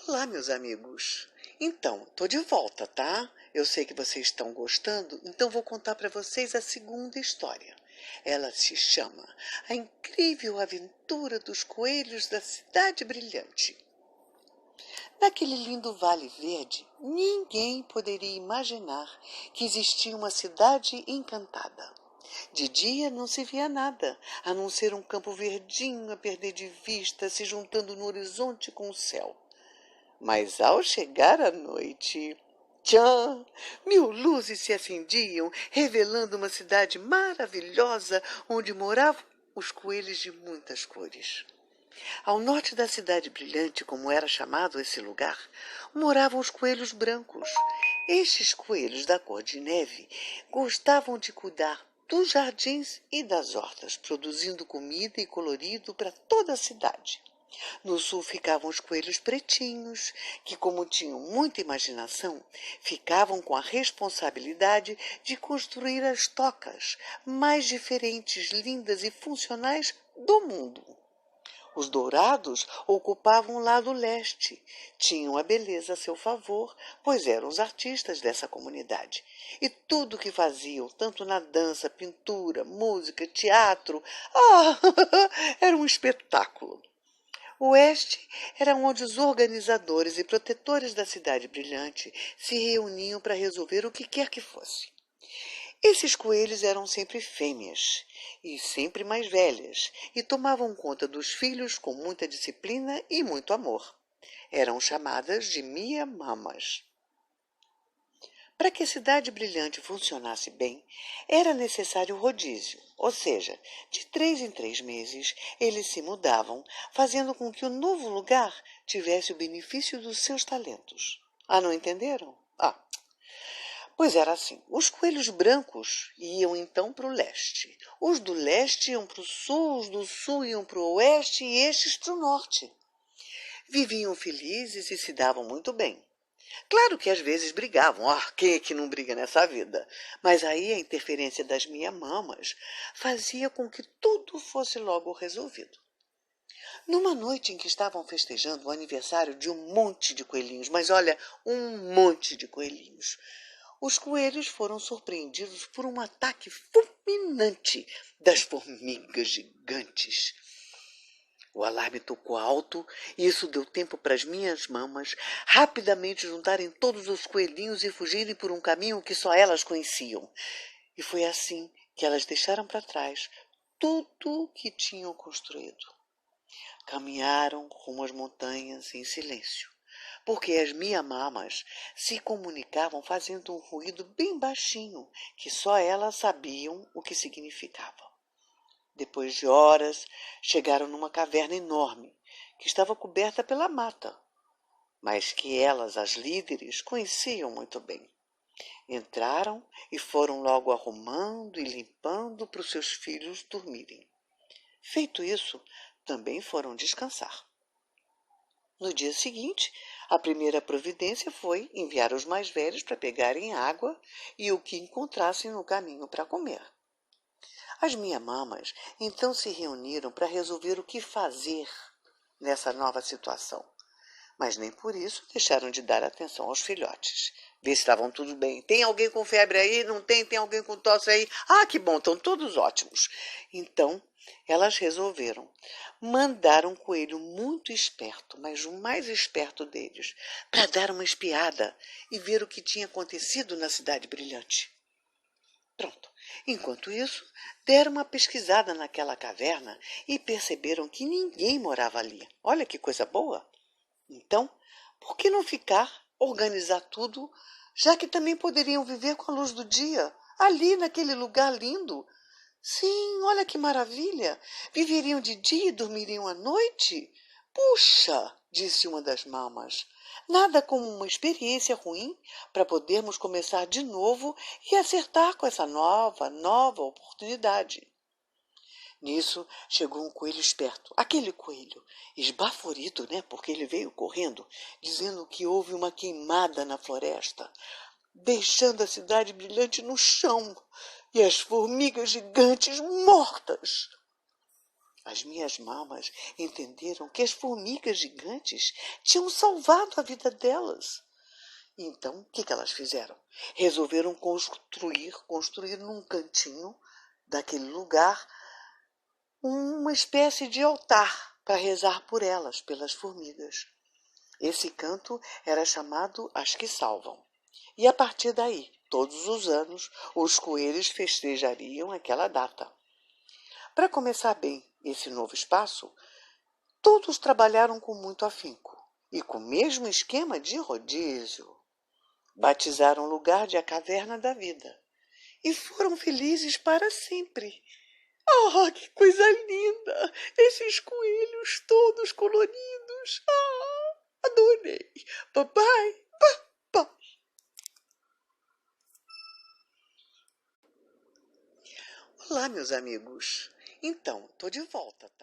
Olá, meus amigos. Então, tô de volta, tá? Eu sei que vocês estão gostando, então vou contar para vocês a segunda história. Ela se chama A Incrível Aventura dos Coelhos da Cidade Brilhante. Naquele lindo vale verde, ninguém poderia imaginar que existia uma cidade encantada. De dia não se via nada, a não ser um campo verdinho a perder de vista, se juntando no horizonte com o céu. Mas ao chegar a noite, tchan! 1000 luzes se acendiam, revelando uma cidade maravilhosa onde moravam os coelhos de muitas cores. Ao norte da cidade brilhante, como era chamado esse lugar, moravam os coelhos brancos. Estes coelhos da cor de neve gostavam de cuidar dos jardins e das hortas, produzindo comida e colorido para toda a cidade. No sul ficavam os coelhos pretinhos, que, como tinham muita imaginação, ficavam com a responsabilidade de construir as tocas mais diferentes, lindas e funcionais do mundo. Os dourados ocupavam o lado leste, tinham a beleza a seu favor, pois eram os artistas dessa comunidade. E tudo o que faziam, tanto na dança, pintura, música, teatro, era um espetáculo. O oeste era onde os organizadores e protetores da cidade brilhante se reuniam para resolver o que quer que fosse. Esses coelhos eram sempre fêmeas e sempre mais velhas e tomavam conta dos filhos com muita disciplina e muito amor. Eram chamadas de Mia-mamas. Para que a cidade brilhante funcionasse bem, era necessário rodízio, ou seja, de 3 em 3 meses eles se mudavam, fazendo com que o novo lugar tivesse o benefício dos seus talentos. Não entenderam? Pois era assim. Os coelhos brancos iam então para o leste. Os do leste iam para o sul, os do sul iam para o oeste e estes para o norte. Viviam felizes e se davam muito bem. Claro que às vezes brigavam. Quem é que não briga nessa vida? Mas aí a interferência das Mia-mamas fazia com que tudo fosse logo resolvido. Numa noite em que estavam festejando o aniversário de um monte de coelhinhos, mas olha, um monte de coelhinhos, os coelhos foram surpreendidos por um ataque fulminante das formigas gigantes. O alarme tocou alto e isso deu tempo para as minhas mamas rapidamente juntarem todos os coelhinhos e fugirem por um caminho que só elas conheciam. E foi assim que elas deixaram para trás tudo o que tinham construído. Caminharam rumo às montanhas em silêncio, porque as Mia-mamas se comunicavam fazendo um ruído bem baixinho, que só elas sabiam o que significava. Depois de horas, chegaram numa caverna enorme, que estava coberta pela mata, mas que elas, as líderes, conheciam muito bem. Entraram e foram logo arrumando e limpando para os seus filhos dormirem. Feito isso, também foram descansar. No dia seguinte, a primeira providência foi enviar os mais velhos para pegarem água e o que encontrassem no caminho para comer. As Mia-mamas então se reuniram para resolver o que fazer nessa nova situação, mas nem por isso deixaram de dar atenção aos filhotes. Ver se estavam tudo bem. Tem alguém com febre aí? Não tem? Tem alguém com tosse aí? Que bom, estão todos ótimos. Então, elas resolveram mandar um coelho muito esperto, mas o mais esperto deles, para dar uma espiada e ver o que tinha acontecido na cidade brilhante. Pronto. Enquanto isso, deram uma pesquisada naquela caverna e perceberam que ninguém morava ali. Olha que coisa boa! Então, por que não organizar tudo, já que também poderiam viver com a luz do dia, ali naquele lugar lindo? Sim, olha que maravilha! Viveriam de dia e dormiriam à noite? Puxa, disse uma das mamas, nada como uma experiência ruim para podermos começar de novo e acertar com essa nova oportunidade. Nisso chegou um coelho esperto, aquele coelho, esbaforido, porque ele veio correndo, dizendo que houve uma queimada na floresta, deixando a cidade brilhante no chão e as formigas gigantes mortas. As minhas mamas entenderam que as formigas gigantes tinham salvado a vida delas. Então, o que elas fizeram? Resolveram construir num cantinho daquele lugar uma espécie de altar para rezar por elas, pelas formigas. Esse canto era chamado As que Salvam. E a partir daí, todos os anos, os coelhos festejariam aquela data. Para começar bem esse novo espaço, todos trabalharam com muito afinco e com o mesmo esquema de rodízio. Batizaram o lugar de a Caverna da Vida e foram felizes para sempre. Ah, que coisa linda! Esses coelhos todos coloridos. Ah, adorei. Papai, papai. Olá, meus amigos. Então, tô de volta, tá?